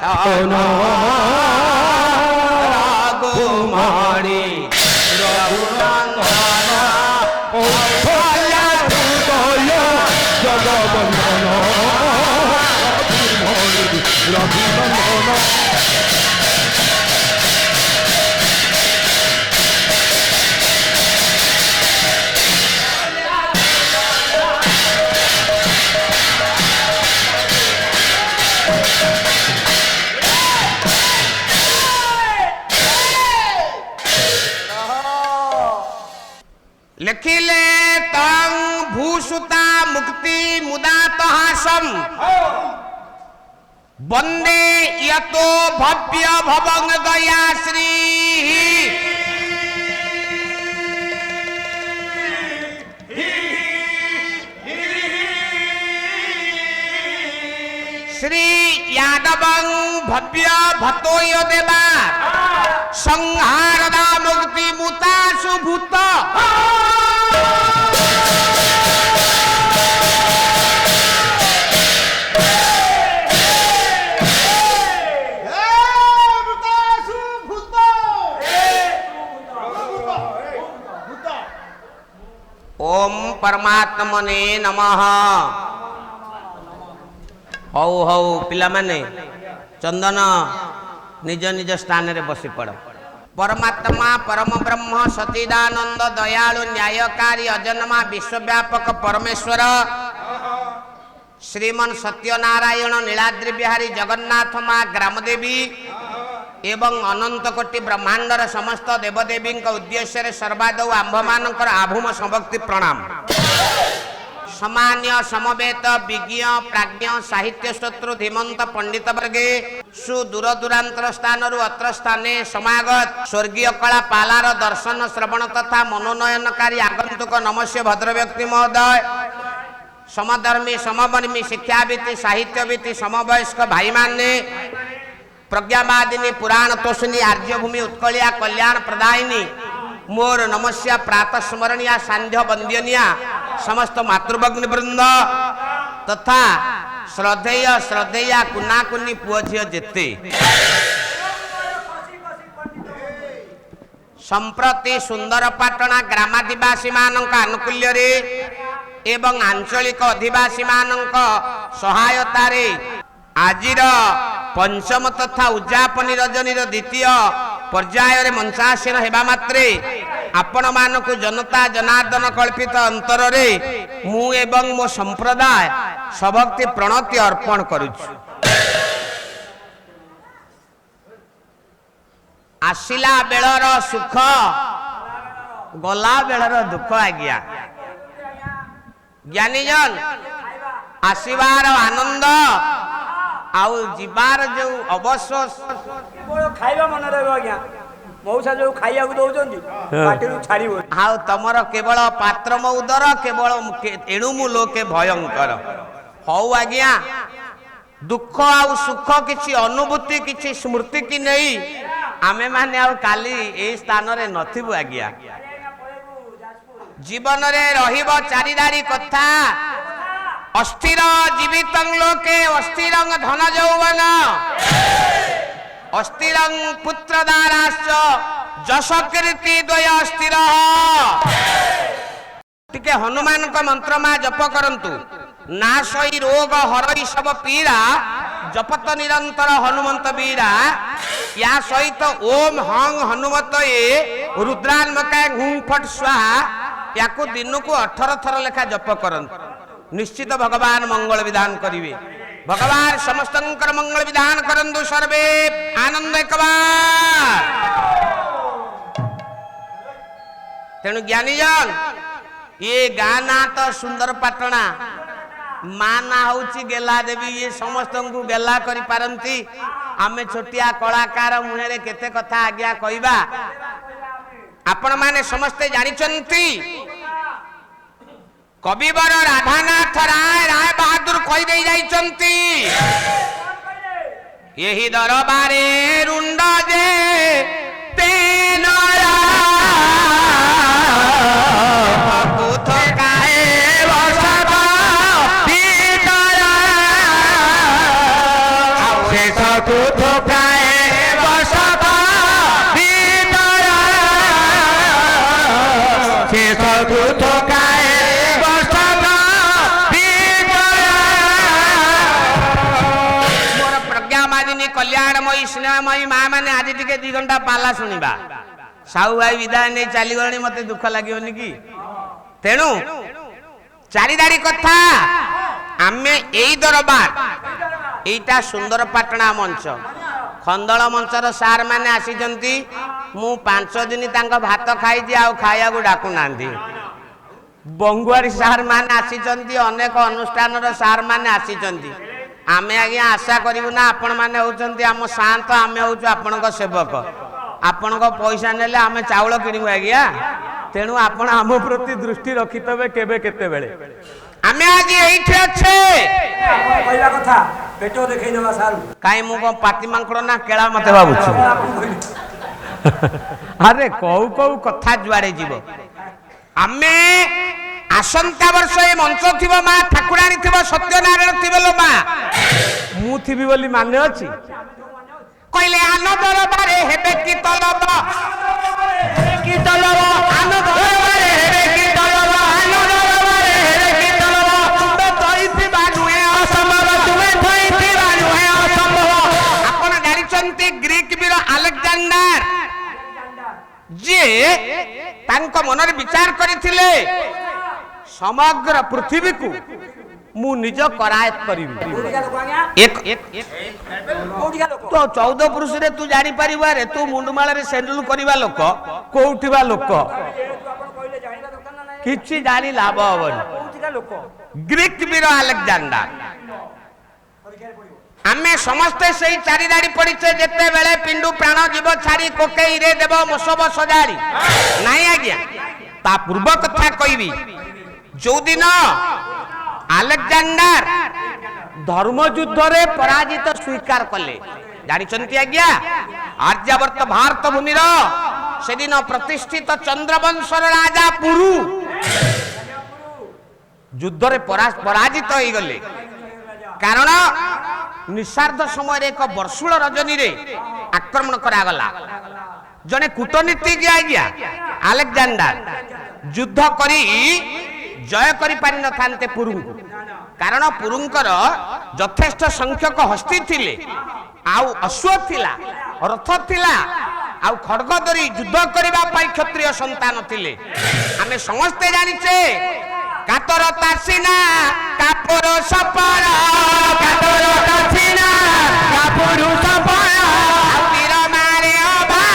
दर्शन रघुमणि रघुनंदन जगबंधन रघुनंदन लिखिले तंग भूसुता मुक्ति मुदातहासम वंदे यतो भव्य भवंग दयाश्री श्री यादवं भव्य भतोय देवा संहारदा मुक्ति मुतासु भूत ओम परमात्मने नमः। हौ हौ पिला माने चंदन निज निज स्थान रे बसी पड़। परमात्मा परम ब्रह्म सच्चिदानंद दयालु न्यायकारी अजन्मा विश्वव्यापक परमेश्वर श्रीमन सत्यनारायण नीलाद्रि बिहारी जगन्नाथ माँ ग्रामदेवी एवं अनंत कोटि ब्रह्मांडर समस्त देवदेवी उद्देश्य सर्वादौ आंभमानकर आभूम संभक्ति प्रणाम। सामान्य समवेत विज्ञ प्राज्ञ साहित्य शत्रु धीमंत पंडित वर्गे सुदूर दूरांतर स्थान अत्र स्थाने समागत स्वर्गीय कला पालार दर्शन श्रवण तथा मनोनयनकारी आगंतुक नमस्य भद्र व्यक्ति महोदय समधर्मी समवर्मी शिक्षाविति साहित्यविति समवयस्क भाई माने प्रज्ञावादिनी पुराण तोषिणी आर्यभूमि उत्कलिया कल्याण प्रदायिनी मोर नमस्या प्रातः स्मरणिया सांध्य वंदनिया समस्त मातृभग्नि वृंद तथा श्रद्धेय श्रद्धेया कुना कुनी पुओ झियो जेते संप्रति सुंदर पाटना ग्रामादिवासी मानक आनुकूल्य रे एवं आंचलिक अधिवासी मानक सहायता रे आजिर पंचम तथा उद्यापनी रजनी द्वितीय पर्याय मंचासीन हेबा मात्रे आपण मानक जनता जनार्दन कल्पित अंतर रे मु एवं मो संप्रदाय सभक्ति प्रणति अर्पण करुछु। आसिला बेलर सुख गला बेलर दुख आज्ञा ज्ञानी जन आसीबार आनंद आउ जीवार जो अवश्य खाइबा मन रहबो आज्ञा मौसा जो खाइया को दउचंदी पाटिरु छाड़िबो हाउ तमर केवल पात्र मौदर केवल एणु मु लोके भयंकर हौ आज्ञा दुख आउ सुख किछि अनुभूति किछि स्मृति की नहीं आमे माने आउ काली ए स्थान रे नथिबु आज्ञा जीवन रे रहिबो चारिदारी कथा अस्थिर जीवित लोके अस्थिर धन यौवन अस्थिर पुत्र दाराश्च जश कीर्ति द्वय अस्थिर टिके हनुमान को मंत्र मा जप करंतु नाशई रोग हरई सब पीड़ा जपत निरंतर हनुमंत वीरा या सहित ओम हंग हनुमत ए रुद्रान्मकाय हुं फट स्वाहा याकु दिन को 18 थर लेखा जप करंतु निश्चित भगवान मंगल विधान करिवे। भगवान समस्तंकर मंगल विधान करंतु सर्वे आनंद एकबार। तेणु ज्ञानी जन ये गाना तो सुंदर पाटना माँ ना हूँ गेला देवी ये समस्त को गेला करि पारंती आमे छोटिया कलाकार मुहे केते कथा आज्ञा कहबा आपण माने समस्ते जानिचंती कविवर राधानाथ राय राय बहादुर कही दे जाइचंती यही दरबारे रुंड जे तेन तो କଲ୍ୟାଣମୟୀ ସ୍ନେହମୟୀ ମା ମାନେ ଆଜି ଟିକେ 2 ଘଣ୍ଟା ପାଲା ଶୁଣିବା। ସାହୁ ଭାଇ ବିଦାୟ ନେଇ ଚାଲିଗଲେଣି, ମତେ ଦୁଃଖ ଲାଗିବନି କି? ତେଣୁ ଚାରିଦାଡ଼ି କଥା ଆମେ ଏଇ ଦରବାର, ଏଇଟା ସୁନ୍ଦର ପାଟଣା ମଞ୍ଚ, ଖଣ୍ଡଳ ମଞ୍ଚର ସାର୍ ମାନେ ଆସିଛନ୍ତି। ମୁଁ 5 ଦିନ ତାଙ୍କ ଭାତ ଖାଇଛି, ଆଉ ଖାଇବାକୁ ଡାକୁନାହାନ୍ତି। ବଙ୍ଗୁଆରୀ ସାର୍ ମାନେ ଆସିଛନ୍ତି, ଅନେକ ଅନୁଷ୍ଠାନର ସାର୍ ମାନେ ଆସିଛନ୍ତି। ଆମେ ଆଜ୍ଞା ଆଶା କରିବୁ ନା, ଆପଣ ମାନେ ହଉଛନ୍ତି ଆମ ସାନ୍ତ, ଆମେ ହଉଛୁ ଆପଣଙ୍କ ସେବକ। ଆପଣଙ୍କ ପଇସା ନେଲେ ଆମେ ଚାଉଳ କିଣିବୁ ଆଜ୍ଞା। ତେଣୁ ଆପଣ ଆମ ପ୍ରତି ଦୃଷ୍ଟି ରଖିଥିବେ କେବେ କେତେବେଳେ। ଆମେ ଆଜି ଏଇଠି ଅଛେ, କହିବା କଥା ପେଟ ଦେଖେଇଦେବା ସାରୁ। କାଇଁ ମୁଁ କଣ ପାତି ମାଙ୍କଡ ନା କେଳା ମତେ ଭାବୁଛୁ? ଆରେ କୋଉ କୋଉ କଥା ଯୁଆଡେ ଯିବ। ଆମେ ଆସନ୍ତା ବର୍ଷ ଏ ମଞ୍ଚ ଥିବ, ମା ଠାକୁରାଣୀ ଥିବ, ସତ୍ୟନାରାୟଣ ଥିବ ଲୋ ମା, ମୁଁ ଥିବି ବୋଲି ମାନେ ଅଛି? କହିଲେ ଆନ ଦରବାରେ ହେବେ କି ତଲବ, କି ତଲବ, ଆନ ଦରବାରେ ହେବେ କି ତଲବ, ଆନ ଦରବାରେ ହେବେ କି ତଲବ, ତୁମେ ଥଇଥିବା ନୁହେଁ ଅସମ୍ଭବ, ତୁମେ ଥଇଥିବା ନୁହେଁ ଅସମ୍ଭବ। ଆପଣ ଜାଣିଛନ୍ତି ଗ୍ରୀକ ବୀର ଆଲେକଜାଣ୍ଡାର, ଯିଏ ତାଙ୍କ ମନରେ ବିଚାର କରିଥିଲେ ସମଗ୍ର ପୃଥିବୀକୁ ମୁଁ ନିଜ କରାୟତ କରିବି। ତ 14 ପୁରୁଷରେ ତୁ ଜାଣିପାରିବୁ, ଆରେ ତୁ ମୁଣ୍ଡମାଳରେ ସେଣ୍ଡୁଲ କରିବା ଲୋକ, କୋଉଠିବା ଲୋକ, କିଛି ଜାଣି ଲାଭ ହବନି। ଗ୍ରୀକ ବୀର ଆଲେକଜାଣ୍ଡାର, ଆମେ ସମସ୍ତେ ସେଇ ଚାରିଦାଡ଼ି ପଡ଼ିଛେ। ଯେତେବେଳେ ପିଣ୍ଡୁ ପ୍ରାଣ ଯିବ ଛାଡ଼ି କୋକେଇରେ ଦେବ ମଶବ ସଜାଡ଼ି। ନାଇଁ ଆଜ୍ଞା, ତା ପୂର୍ବ କଥା କହିବି। ଯୋଉଦିନ ଆଲେକଜାଣ୍ଡାର ଧର୍ମ ଯୁଦ୍ଧରେ ପରାଜିତ ସ୍ୱୀକାର କଲେ, ଜାଣିଛନ୍ତି ଆଜ୍ଞା, ଆର୍ଯ୍ୟାବର୍ତ ଭାରତ ଭୂମିର ସେଦିନ ପ୍ରତିଷ୍ଠିତ ଚନ୍ଦ୍ରବଂଶର ରାଜା ପୁରୁ ଯୁଦ୍ଧରେ ପରାଜିତ ହେଇଗଲେ। କାରଣ ନିଶାର୍ଦ୍ଧ ସମୟରେ ଏକ ବର୍ଷୁଳ ରଜନୀରେ ଆକ୍ରମଣ କରାଗଲା। ଜଣେ କୂଟନୀତିଜ୍ଞ ଆଜ୍ଞା ଆଲେକଜାଣ୍ଡାର ଯୁଦ୍ଧ କରି ଜୟ କରିପାରିନଥାନ୍ତେ ପୁରୁଙ୍କୁ, କାରଣ ପୁରୁଙ୍କର ଯଥେଷ୍ଟ ସଂଖ୍ୟକ ହସ୍ତୀ ଥିଲେ, ଆଉ ଅଶ୍ୱ ଥିଲା, ରଥ ଥିଲା, ଆଉ ଖଡ୍ଗ ଧରି ଯୁଦ୍ଧ କରିବା ପାଇଁ କ୍ଷତ୍ରିୟ ସନ୍ତାନ ଥିଲେ। ଆମେ ସମସ୍ତେ ଜାଣିଛେ କାତର ତାସିନା କାପର ସପର, କାତର ତାସିନା କାପରୁ ସପର, ବୀର ମାରେ ଅଭା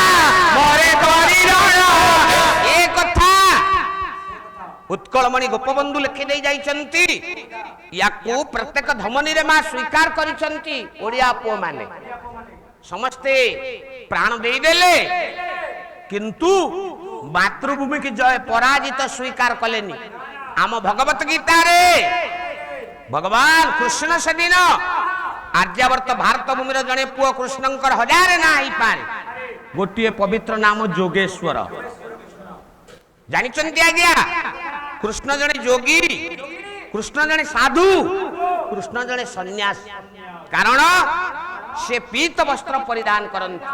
ମରେ କରିରଣ। ଏ କଥା ଉତ୍କଳମଣି ଗୋପବନ୍ଧୁ ଲେଖି ଦେଇ ଯାଇଛନ୍ତି। ୟାକୁ ପ୍ରତ୍ୟେକ ଧମନୀରେ ମା ସ୍ୱୀକାର କରିଛନ୍ତି। ଓଡ଼ିଆ ପୁଅ ମାନେ ସମସ୍ତେ ପ୍ରାଣ ଦେଇଦେଲେ, କିନ୍ତୁ ମାତୃଭୂମି କି ଜୟ ପରାଜିତ ସ୍ୱୀକାର କଲେନି। ଆମ ଭଗବତ ଗୀତାରେ ଭଗବାନ କୃଷ୍ଣ ସେଦିନ ଆର୍ଯ୍ୟାବର୍ତ ଭାରତ ଭୂମିର ଜଣେ ପୁଅ କୃଷ୍ଣଙ୍କର 1000 ନାଁ ହେଇପାରେ, ଗୋଟିଏ ପବିତ୍ର ନାମ ଯୋଗେଶ୍ୱର। ଜାଣିଛନ୍ତି ଆଜ୍ଞା, କୃଷ୍ଣ ଜଣେ ଯୋଗୀ, କୃଷ୍ଣ ଜଣେ ସାଧୁ, କୃଷ୍ଣ ଜଣେ ସନ୍ନ୍ୟାସୀ। କାରଣ ସେ ପୀତ ବସ୍ତ୍ର ପରିଧାନ କରନ୍ତି।